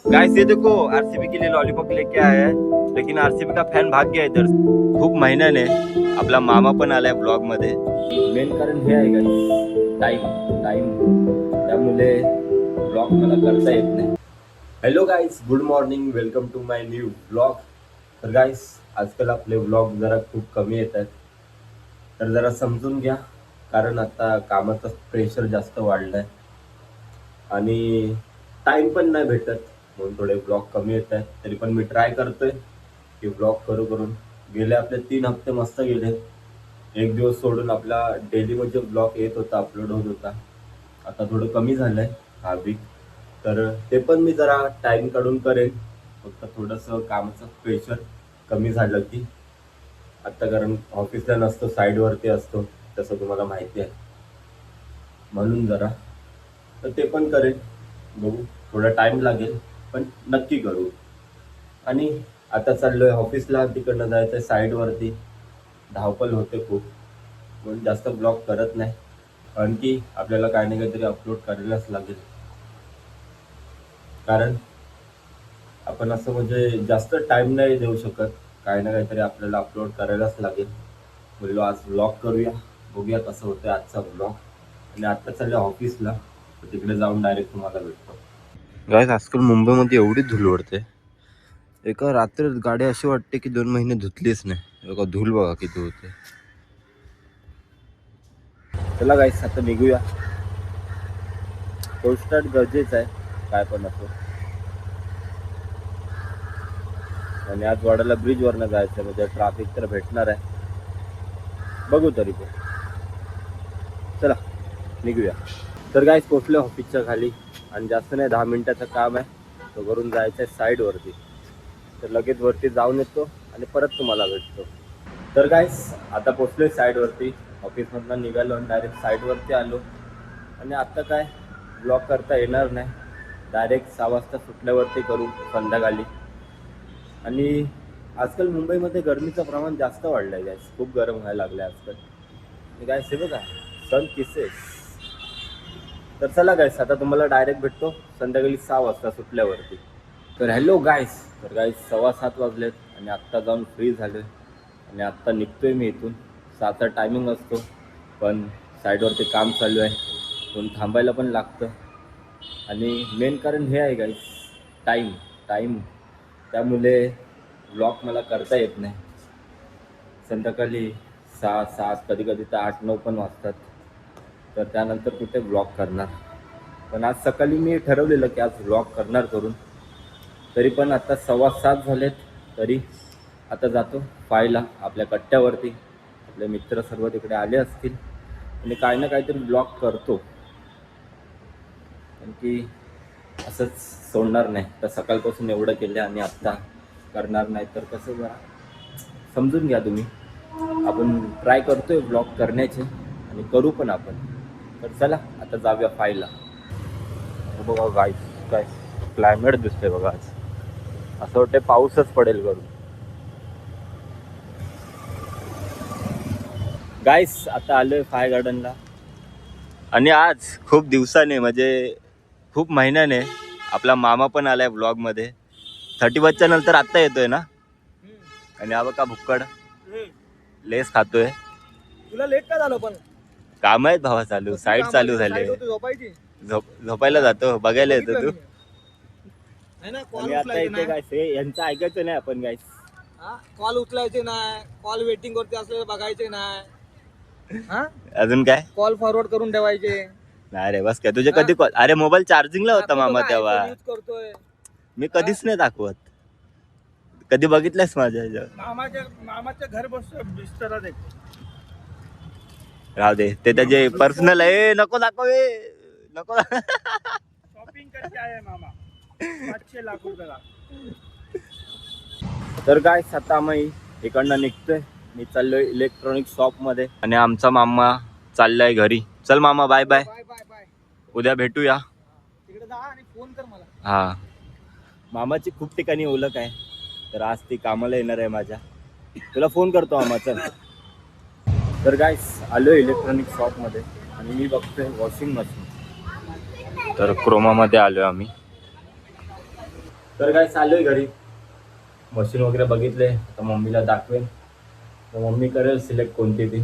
Guys ये देखो RCB के लिए लॉलीपॉप लेके आया है, लेकिन आरसीबी का फॅन भाग गया इधर। खूप महिन्याने आपला मामा पण आलाय ब्लॉग मध्ये। मेन कारण हे आहे गाइस, टाइम त्यामुळे ब्लॉग मला करता येत नाही। Hello guys, good morning, welcome to my new blog. तर गाइस आजकाल आपले ब्लॉग जरा खूप कमी येत आहेत, तर जरा समजून घ्या, कारण आता कामाचं प्रेशर जास्त वाढलंय आणि टाइम पण नाही भेटत, म्हणून थोडे ब्लॉग कमी येत आहेत। तरी पण मी ट्राय करतोय की ब्लॉग करून गेले आपले 3 हफ्ते मस्त गेले। एक दिवस सोडून आपला डेली म्हणजे ब्लॉग येत होता, अपलोड होत होता। आता थोडं कमी झालंय हा वीक, तर ते पण मी जरा टाइम काढून करेन। फक्त थोडंसं कामाचं प्रेशर कमी झालं की आता, कारण ऑफिसला नसतो, साईडवरती असतो, तसं तुम्हाला माहिती आहे, म्हणून जरा तर ते पण करेन। बघू, थोडा टाइम लागेल पण नक्की करू। आणि आता चाललोय ऑफिसला, तिकडनं जायचंय साईडवरती, धावपल होते खूप, म्हणून जास्त ब्लॉग करत नाही, कारण की आपल्याला काही ना काहीतरी अपलोड करायलाच लागेल। कारण आपण असं म्हणजे जास्त टाइम नाही देऊ शकत, काही ना काहीतरी आपल्याला अपलोड करायलाच लागेल। बोललो आज ब्लॉग करूया, बघूया कसं होतं आजचा ब्लॉग। आणि आता चाललं ऑफिसला, तर तिकडे जाऊन डायरेक्ट तुम्हाला भेटतो। गाइस आजकाल मुंबईमध्ये एवढी धूळ उडते, एका रात्रीत गाडी अशी वाटते की 2 महिने धुतलीच नाही। बघा धूळ बघा किती होते। चला गाइस आता निघूया, स्टार्ट गरजेचं आहे काय पण असो। आणि आज वाड्याला ब्रिज वरनं जायचं, म्हणजे ट्रॅफिक तर भेटणार आहे, बघू तरी पण। चला निघूया। तर गाइस पोहोचलो ऑफिसच्या खाली, आणि जास्त नाही 10 मिनिटाचं काम आहे, तो करून जायचं आहे साईडवरती। तर लगेच वरती जाऊन येतो आणि परत तुम्हाला भेटतो। तर गाइस आता पोहोचलोय साईडवरती, ऑफिसमधनं निघालो आणि डायरेक्ट साईडवरती आलो। आणि आता काय ब्लॉग करता येणार नाही, डायरेक्ट 6 वाजता सुटल्यावरती करू संध्याकाळी। आणि आजकाल मुंबईमध्ये गरमीचं प्रमाण जास्त वाढलं आहे गाइस, खूप गरम व्हायला लागलं आहे आजकाल। आणि गाइस हे बघा सन किसेस। तर चला गाइस आता तुम्हाला डायरेक्ट भेटतो संध्याकाळी 6 वाजता सुटल्यावरती। तर हॅलो गाइस, तर गाइस 7:15 वाजलेत आणि आत्ता जाऊन फ्री झालोय आणि आत्ता निघतोय मी इथून। 7चा टायमिंग असतो, पण साईडवरती काम चालू आहे, म्हणून थांबायला पण लागतं। आणि मेन कारण हे आहे गाइस, टाईम त्यामुळे ब्लॉग मला करता येत नाही। संध्याकाळी 6, 7, कधी कधी तर 8, 9 पण वाजतात, तर त्यानंतर कुठे ब्लॉग करणार। पण आज सकाळी मी ठरवलेलं की आज ब्लॉग करणार करून, तरी पण आता 7:15 झालेत, तरी आता जातो फायला आपल्या कट्ट्यावरती। आपले मित्र सर्व तिकडे आले असतील आणि काही ना काहीतरी ब्लॉग करतो, कारण की असंच सोडणार नाही। तर सकाळपासून एवढं केलं आणि आत्ता करणार नाही तर कसं, जरा समजून घ्या तुम्ही। आपण ट्राय करतोय ब्लॉग करण्याचे आणि करू पण आपण। तर चला आता जाऊया फायला। बघा गाइस काय क्लायमेट दिसतंय बघा, आज असं वाटतं पाऊसच पडेल करून। गाइस आता आलोय फाय गार्डनला, आणि आज खूप दिवसाने म्हणजे खूप महिन्याने आपला मामा पण आलाय ब्लॉग मध्ये। 31च्या नंतर आता येतोय ना। आणि हा बघा भुक्कड लेस खातोय। तुला लेट का झालं? पण काम आहेत भावा चालू, साईड चालू झाले, झोपायला जातो, बघायला येतो तू। आणि आता इथे काय यांचं ऐकायचं नाही आपण गाइस, कॉल उचलायचे नाही, कॉल वेटिंग वरती असलेले बघायचे नाही, अजून काय कॉल फॉरवर्ड करून ठेवायचे नाही रे। बस काय तुझे कधी कॉल? अरे मोबाईल चार्जिंगला होता मामा तेव्हा, यूज करतोय मी कधीच नाही दाखवत। कधी बघितलंस माझ्या मामाच्या घर बिस्तरा देख। राहू दे, ते त्याचे पर्सनल आहे, नको दाखव, नको। शॉपिंग करके आया मामा, 500 लाख रुपये का। तर काय आता आम्ही इकडनं निघतोय, मी चाललोय इलेक्ट्रॉनिक शॉप मध्ये, आणि आमचा मामा चाललाय घरी। चल मामा, bye bye, bye bye bye, उद्या भेटूया। तिकडे जा आणि फोन कर मला। हा, मामाची खूप ठिकाणी ओळख आहे, तर आज ती कामाला येणार आहे माझ्या, तुला फोन करतो मामा, चल। तर गाइस आलोय इलेक्ट्रॉनिक शॉप मध्ये आणि मी बघतोय वॉशिंग मशीन, तर क्रोमा मध्ये आलोय आम्ही। तर काय चाललोय घरी, मशीन वगैरे बघितले, आता मम्मीला दाखवेन, तर मम्मी करेल सिलेक्ट कोणती ती.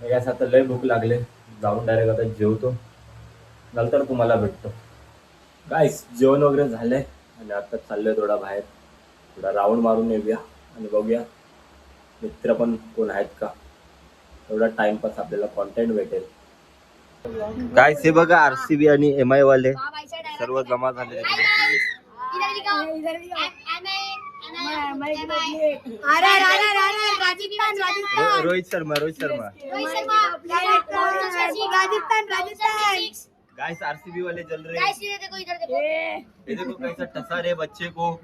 यास आता लय भूक लागले, जाऊन डायरेक्ट आता जेवतो, नंतर तुम्हाला भेटतो. गाईस जेवण वगैरे झालंय आणि आता चाललोय थोडा बाहेर, थोडा राऊंड मारून येऊया आणि बघूया मित्र पण कोण आहेत का, एवढा टाइमपास आपल्याला कॉन्टेंट भेटेल. काय से बघा आरसीबी आणि MI वाले सर्व जमा झाले. रोहित शर्मा गाइस आरसीबी वाले जल रहे हैं. ये देखो कैसा टसा रे बच्चे को.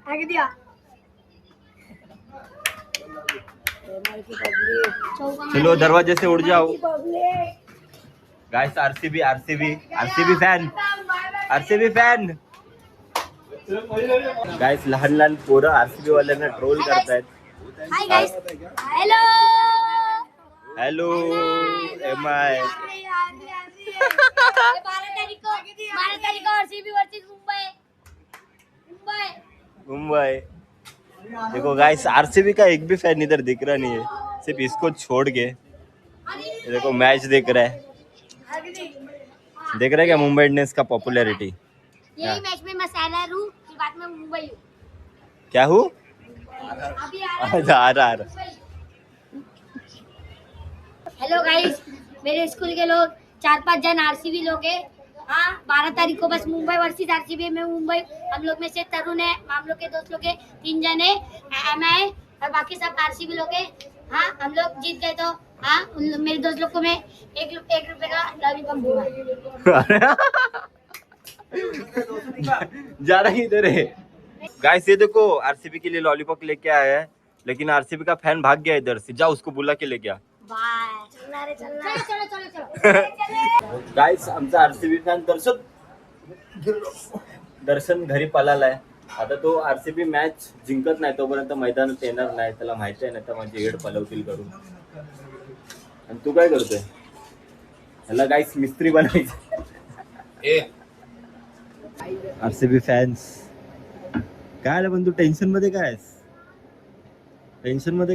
चलो दरवाजे से उड़ जाओ. Guys RCB fan. गाइस लहान पोरं आरसीबी वाल्यांना ट्रोल करतायत. Hi guys. Hello hello MI. 12 तारीख को आरसीबी वर्सेस मुंबई. देखो गाइस आरसीबी का एक भी फैन इधर दिख रहा नहीं है, सिर्फ इसको छोड़ के. ये देखो मैच देख रहा है. देख रहे क्या मुंबई इंडियंस का पॉपुलैरिटी. यही मैच में मैं सैलर हूँ, फिर बाद में मुंबई हूँ. क्या हूँ अभी RR. हेलो गाइस, मेरे स्कूल के लोग 4-5 जन आरसीबी लोग हैं. हाँ 12 तारीख को बस मुंबई वर्सेस आरसीबी में मुंबई. हम लोग में से तरुण है, हम लोग के दोस्त लोग है 3 जन है, MI और बाकी सब आरसीबी लोग है. हाँ हम लोग जीत गए तो हाँ मेरे दोस्त लोग को मैं 1 रुपए का लॉलीपॉप दूंगा. जा रहा इधर है. गाइस ये देखो आरसीबी के लिए लॉलीपॉप लेके आया है, लेकिन आरसीबी का फैन भाग गया इधर से. जा उसको बुला के लेके आ. बाय. चलो. गाइस आमचा आरसीबी फॅन दर्शन घरी पळालाय. आता तो आरसीबी मॅच जिंकत नाही तोपर्यंत मैदानात येणार नाही, त्याला माहिती आहे ना तर माझी हेड पलवतील करून. आणि तू काय करतोय ह्याला गाइस मिस्त्री बनायचं. आरसीबी फॅन्स काय आलं पण तू टेन्शन मध्ये काय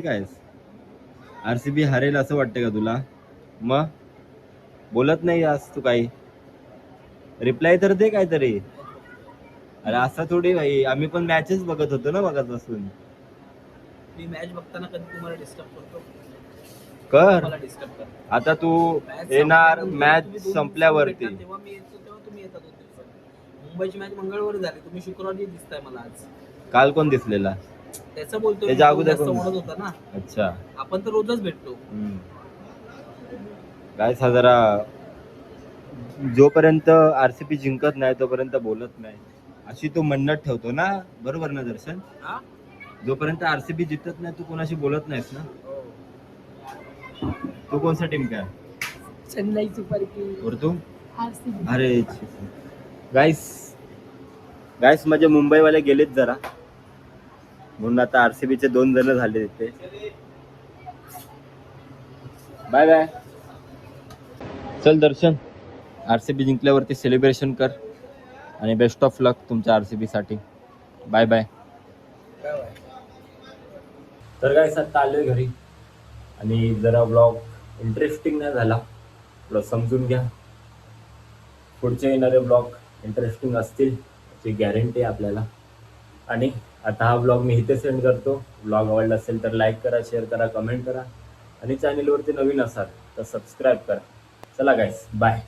आहेस. आरसीबी हरेल असं वाटतं का तुला. मग बोलत नाही आज तू काही, रिप्लाय तर दे काहीतरी. अरे असं थोडी भाई, आम्ही पण मॅचेस बघत होतो ना बघापासून. मी मॅच बघताना कधी तुम्हाला डिस्टर्ब करतो कर मला डिस्टर्ब कर. आता तू येणार मॅच संपल्यावरती. तेव्हा मी येतो तेव्हा तुम्ही येतात होते. मुंबईची मॅच मंगळवारी झाली, तुम्ही शुक्रवारी दिसताय मला आज. काल कोण दिसलेला त्याचं बोलतो त्याच्या अगोदर जास्त कोण? ओढत होता ना. अच्छा आपण तर रोजच भेटतो. काय हा जरा जोपर्यंत आरसीबी जिंकत नाही तोपर्यंत बोलत नाही अशी तो म्हणत ठेवतो ना. बरोबर ना दर्शन. हा? जोपर्यंत आरसीबी जिंकत नाही तू कोणाशी बोलत नाहीस ना. तू कोणसा टीम काय चेन्नई सुपर किंग और तू. आरसीबी. अरे गाइस माझे मुंबईवाले गेलेत जरा, म्हणून आता आरसीबीचे 2 जण झाले तिथे. Bye bye. चल दर्शन, आरसीबी जिंकल्यावरती सेलिब्रेशन कर आणि बेस्ट ऑफ लक तुमच्या आरसीबी साठी. Bye bye. तर गाइस आता आलोय घरी आणि जरा ब्लॉग इंटरेस्टिंग नाही झाला, थोडं समजून घ्या. पुढचे येणारे ब्लॉग इंटरेस्टिंग असतील याची गॅरंटी आहे आपल्याला. आणि आता हा ब्लॉग मी इथे सेंड करतो. ब्लॉग आवडला असेल तर लाईक करा, शेअर करा, कमेंट करा आणि चॅनलवरती नवीन असाल तर सबस्क्राईब करा. चला गाइस बाय.